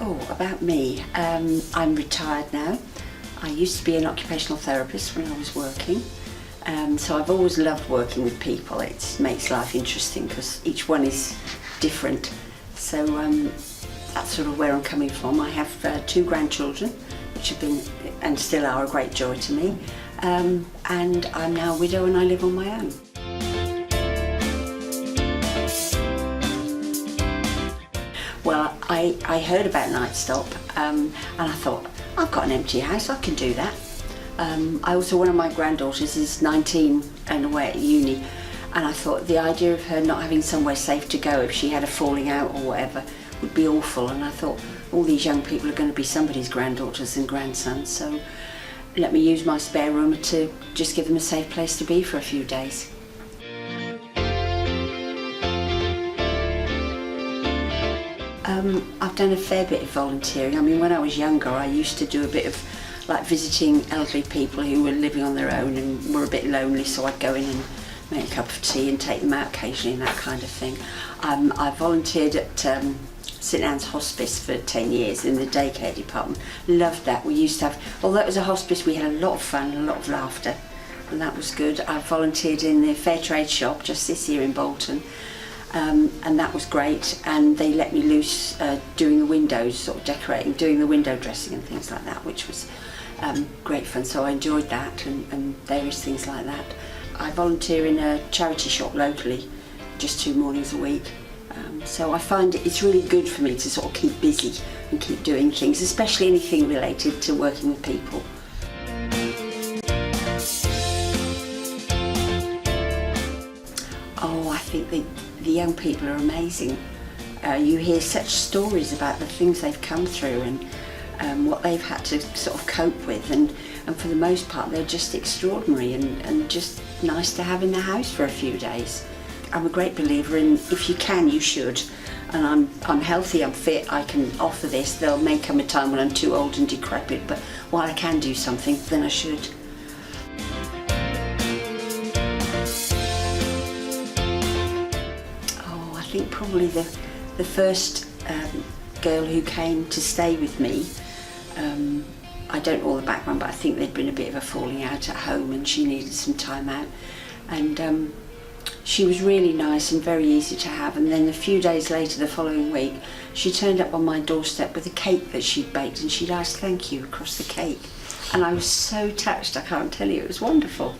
Oh, about me. I'm retired now. I used to be an occupational therapist when I was working. So I've always loved working with people. It makes life interesting because each one is different. So that's sort of where I'm coming from. I have 2 grandchildren, which have been and still are a great joy to me. And I'm now a widow and I live on my own. Well, I heard about Nightstop and I thought, I've got an empty house, I can do that. One of my granddaughters is 19 and away at uni, and I thought the idea of her not having somewhere safe to go if she had a falling out or whatever would be awful, and I thought all these young people are going to be somebody's granddaughters and grandsons, so let me use my spare room to just give them a safe place to be for a few days. I've done a fair bit of volunteering. I mean, when I was younger, I used to do a bit of like visiting elderly people who were living on their own and were a bit lonely, so I'd go in and make a cup of tea and take them out occasionally and that kind of thing. I volunteered at St Anne's Hospice for 10 years in the daycare department. Loved that. We used to have, although it was a hospice, we had a lot of fun and a lot of laughter, and that was good. I volunteered in the fair trade shop just this year in Bolton. And that was great, and they let me loose doing the windows, sort of decorating, doing the window dressing and things like that, which was great fun, so I enjoyed that and various things like that. I volunteer in a charity shop locally, just 2 mornings a week, so I find it's really good for me to sort of keep busy and keep doing things, especially anything related to working with people. Oh, I think the young people are amazing. You hear such stories about the things they've come through and what they've had to sort of cope with, and for the most part they're just extraordinary and just nice to have in the house for a few days. I'm a great believer in, if you can, you should. And I'm healthy, I'm fit, I can offer this. There may come a time when I'm too old and decrepit, but while I can do something, then I should. I think probably the first girl who came to stay with me, I don't know all the background, but I think there'd been a bit of a falling out at home and she needed some time out, and she was really nice and very easy to have, and then a few days later, the following week, she turned up on my doorstep with a cake that she'd baked, and she'd asked thank you across the cake, and I was so touched, I can't tell you, it was wonderful.